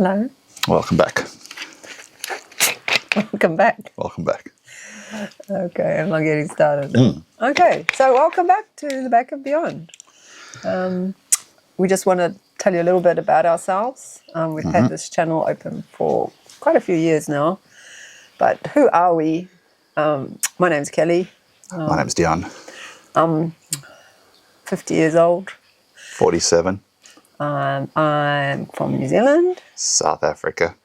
Hello. Welcome back. Welcome back. Welcome back. Okay, I'm not getting started. Okay, so welcome back to the Back of Beyond. We just want to tell you a little bit about ourselves. We've had this channel open for quite a few years now. But who are we? My name's Kelly. My name's Dion. I'm 50 years old. 47. I'm from New Zealand. South Africa.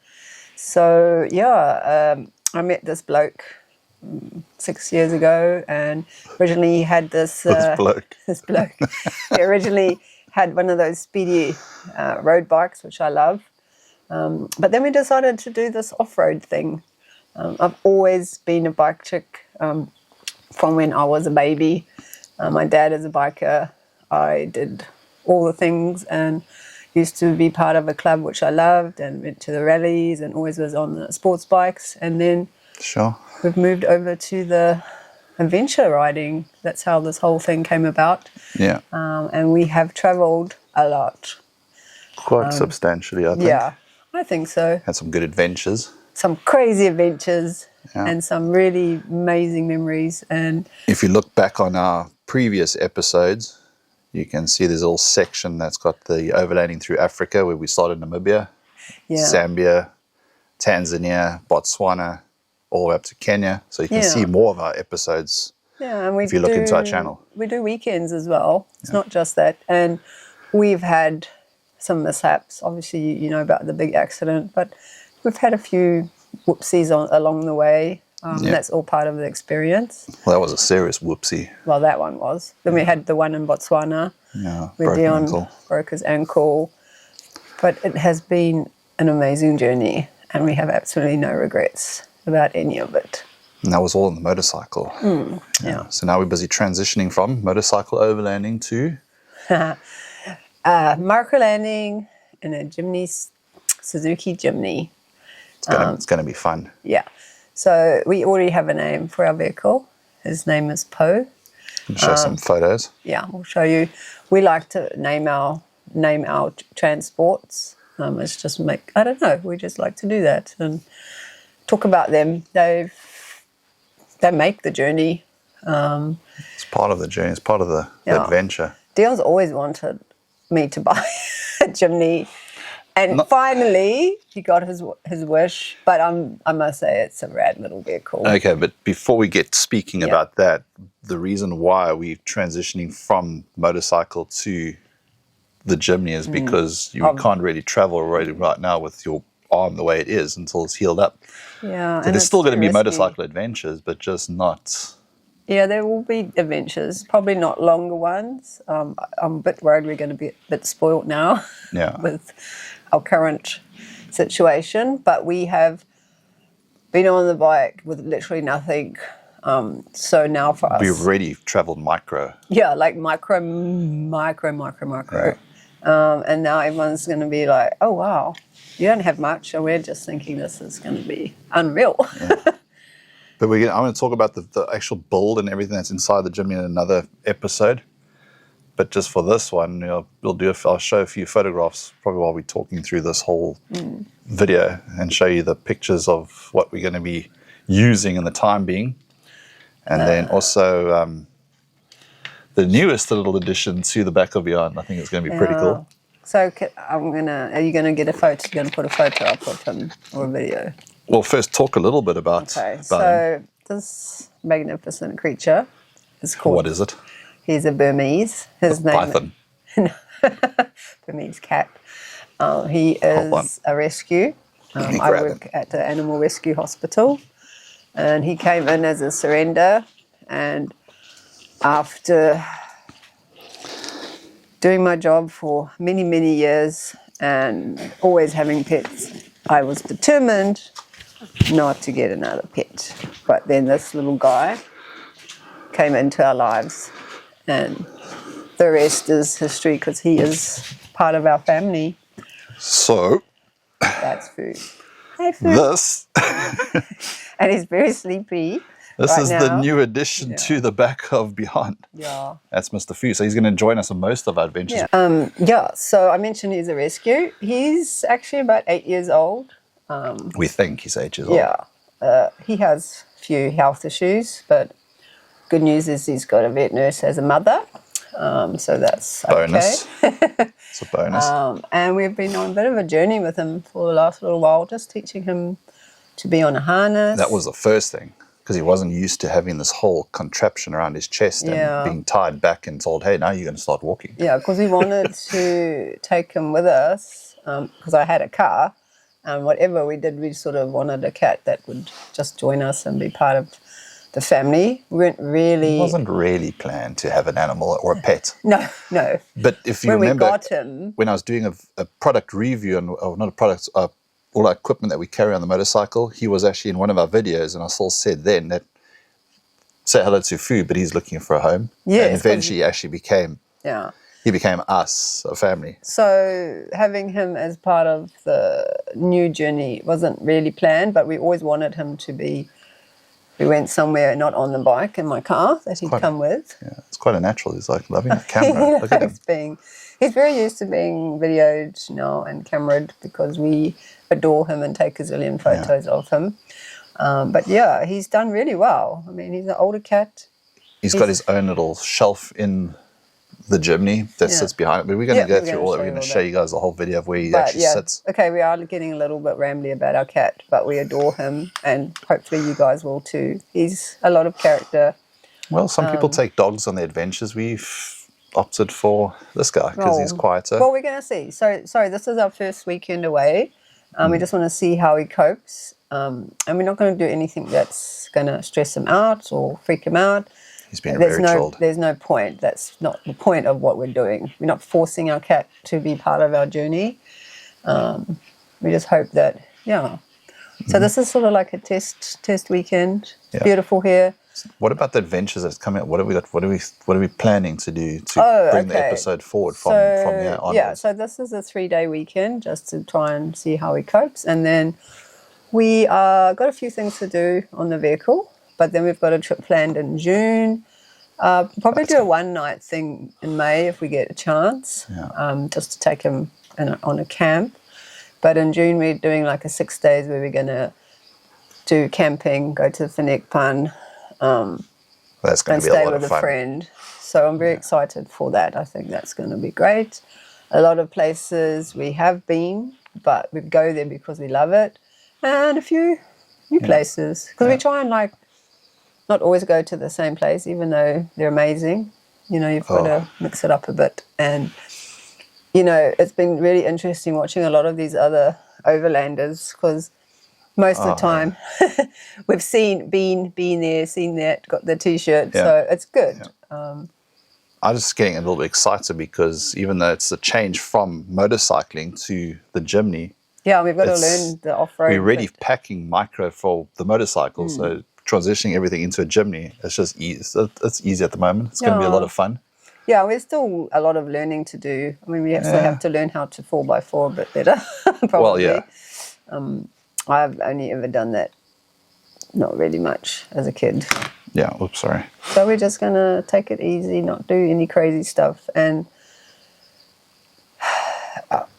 So, yeah, I met this bloke 6 years ago, and originally he had this... This bloke. This bloke. He originally had one of those speedy road bikes, which I love. But then we decided to do this off-road thing. I've always been a bike chick from when I was a baby. My dad is a biker. I did all the things and used to be part of a club which I loved and went to the rallies and always was on the sports bikes. And then we've moved over to the adventure riding. That's how this whole thing came about. Yeah. And we have travelled a lot. Quite substantially, I think. Yeah, I think so. Had some good adventures. Some crazy adventures and some really amazing memories. And if you look back on our previous episodes, you can see there's a little section that's got the overlanding through Africa, where we started in Namibia, Zambia, Tanzania, Botswana, all the way up to Kenya. So you can see more of our episodes and if you look into our channel. We do weekends as well. It's not just that. And we've had some mishaps. Obviously, you know about the big accident, but we've had a few whoopsies along the way. That's all part of the experience. Well, that was a serious whoopsie. Well, that one was. Then we had the one in Botswana where Dion broke his ankle. But it has been an amazing journey, and we have absolutely no regrets about any of it. And that was all on the motorcycle. So now we're busy transitioning from motorcycle overlanding to... micro landing in a Jimny, Suzuki Jimny. It's going to be fun. Yeah. So we already have a name for our vehicle. His name is Poe. Can show some photos. Yeah, we'll show you. We like to name our transports. It's just I don't know. We just like to do that and talk about them. They make the journey. It's part of the journey. It's part of the adventure. Dion's always wanted me to buy a Jimny. And finally, he got his wish. But I must say, it's a rad little vehicle. Okay, but before we get speaking about that, the reason why we're transitioning from motorcycle to the Jimny is because you can't really travel right now with your arm the way it is until it's healed up. Yeah, so there's still going to be motorcycle adventures, but just not... Yeah, there will be adventures, probably not longer ones. I'm a bit worried we're going to be a bit spoilt now with our current situation. But we have been on the bike with literally nothing. So now for us... We've already travelled micro. Yeah, like micro. And now everyone's going to be like, oh, wow, you don't have much. And we're just thinking this is going to be unreal. But I'm going to talk about the actual build and everything that's inside the Jimny in another episode. But just for this one, I'll show a few photographs probably while we're talking through this whole video and show you the pictures of what we're going to be using in the time being. And then also the newest little addition to the Back of Beyond. I think it's going to be pretty cool. So are you going to get a photo? You're going to put a photo up of him or a video? Well, first talk a little bit about him. This magnificent creature is called... What is it? He's a Burmese. His name... Python. Burmese cat. He is a rescue. I work at the Animal Rescue Hospital. And he came in as a surrender. And after doing my job for many, many years and always having pets, I was determined not to get another pet. But then this little guy came into our lives, and the rest is history because he is part of our family. So that's Food. Hey, Food. This and he's very sleepy. This right is now. the new addition to the back of Beyond. Yeah. That's Mr. Fu. So he's going to join us on most of our adventures. Yeah. So I mentioned he's a rescue. He's actually about 8 years old. We think he's 8 years old. Yeah. He has a few health issues, but good news is he's got a vet nurse as a mother. So that's Bonus. okay. It's a bonus. And we've been on a bit of a journey with him for the last little while, just teaching him to be on a harness. That was the first thing, because he wasn't used to having this whole contraption around his chest and being tied back and told, hey, now you're going to start walking. Yeah, because we wanted to take him with us, because I had a car, and whatever we did, we sort of wanted a cat that would just join us and be part of the family. We weren't really... It wasn't really planned to have an animal or a pet. No. But if you when remember, we got him, when I was doing a product review, not a product, all our equipment that we carry on the motorcycle, he was actually in one of our videos, and I still said then that, say hello to Fu, but he's looking for a home. Yes, and eventually he actually became... Yeah. He became us, a family. So having him as part of the new journey wasn't really planned, but we always wanted him to be... We went somewhere not on the bike in my car that he'd come with. Yeah, it's quite a natural. He's like loving the camera. Look at him. He's very used to being videoed now and cameraed because we adore him and take a zillion photos of him. But yeah, he's done really well. I mean, he's an older cat. He's got his own little shelf in the Jimny that sits behind it. But we're going to go through all that. We're going to show you guys the whole video of where he actually sits. Okay, we are getting a little bit rambly about our cat, but we adore him, and hopefully you guys will too. He's a lot of character. Well, some people take dogs on their adventures. We've opted for this guy because he's quieter. Well, we're going to see. So, sorry, this is our first weekend away. We just want to see how he copes. And we're not going to do anything that's going to stress him out or freak him out. He's been very chilled. There's no point. That's not the point of what we're doing. We're not forcing our cat to be part of our journey. We just hope that, So this is sort of like a test weekend. It's beautiful here. What about the adventures that's coming up? What have we got? What are we planning to do to bring the episode forward from here onwards? Yeah, so this is a 3-day weekend just to try and see how he copes. And then we got a few things to do on the vehicle. But then we've got a trip planned in June. Probably do a one-night thing in May if we get a chance, just to take him on a camp. But in June we're doing like a 6 days where we're going to do camping, go to Finekpan, that's going and to be a stay lot with of fun. a friend. So I'm very excited for that. I think that's going to be great. A lot of places we have been, but we go there because we love it. And a few new places. Because we try and not always go to the same place, even though they're amazing. You know, you've got to mix it up a bit. And, you know, it's been really interesting watching a lot of these other overlanders because most of the time we've been there, seen that, got the T-shirt. Yeah. So it's good. Yeah. I'm just getting a little bit excited because even though it's a change from motorcycling to the Jimny. Yeah, we've got to learn the off-road. We're really packing micro for the motorcycle, so transitioning everything into a Jimny, it's just easy. It's easy at the moment. It's going to be a lot of fun. Yeah, there's still a lot of learning to do. I mean, we still have to learn how to 4x4 a bit better, probably. Well, yeah. I've only ever done that, not really much, as a kid. Yeah, oops, sorry. So we're just going to take it easy, not do any crazy stuff. And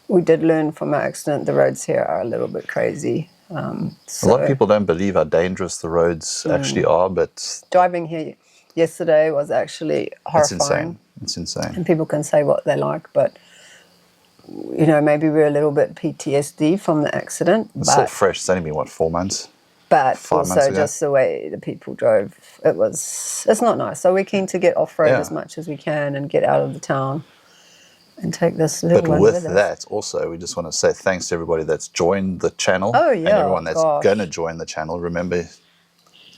we did learn from our accident, the roads here are a little bit crazy. A lot of people don't believe how dangerous the roads actually are, but... Driving here yesterday was actually horrifying. It's insane. And people can say what they like, but, you know, maybe we're a little bit PTSD from the accident. It's still fresh. It's only been, 4 months? But also just the way the people drove, it's not nice. So we're keen to get off-road as much as we can and get out of the town. And take this little one with us. But with that, also, we just want to say thanks to everybody that's joined the channel. Oh, yeah. And everyone that's going to join the channel. Remember,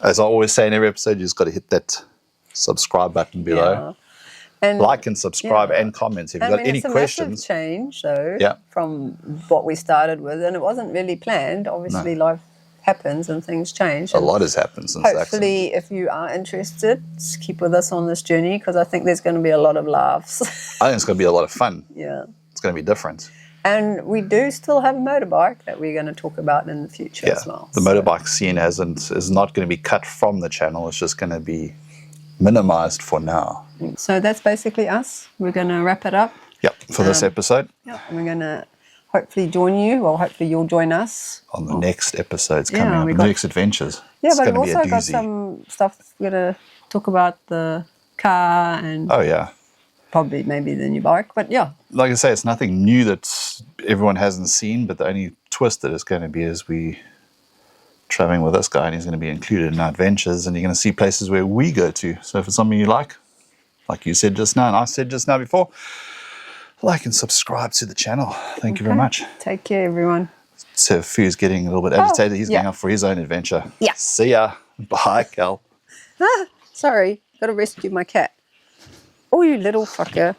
as I always say in every episode, you just got to hit that subscribe button below. Yeah. And like and subscribe and comment. If you've got any questions. It's a massive change, though, from what we started with. And it wasn't really planned. Obviously, life happens and things change. A lot has happened since the accident. Hopefully, if you are interested, keep with us on this journey because I think there's going to be a lot of laughs. I think it's going to be a lot of fun. Yeah. It's going to be different. And we do still have a motorbike that we're going to talk about in the future Yeah, as well. the motorbike scene is not going to be cut from the channel. It's just going to be minimized for now. So that's basically us. We're going to wrap it up. Yep, for this episode. Yeah, and we're going to hopefully join you. Well, hopefully you'll join us. On the next episodes coming up, the next adventures. Yeah, It's but we've gonna be a also got doozy. some stuff. We're going to talk about the car and Oh, yeah. probably maybe the new bike. But yeah, Like I say, it's nothing new that everyone hasn't seen, but the only twist that it's going to be is we traveling with this guy, and he's going to be included in our adventures, and you're going to see places where we go to. So if it's something you like you said just now, and I said just now before, like and subscribe to the channel. Thank you very much. take care, everyone. So Fu's getting a little bit agitated. He's going yeah. off for his own adventure. Yeah. See ya. Bye, Cal. Sorry, got to rescue my cat. Oh, you little fucker.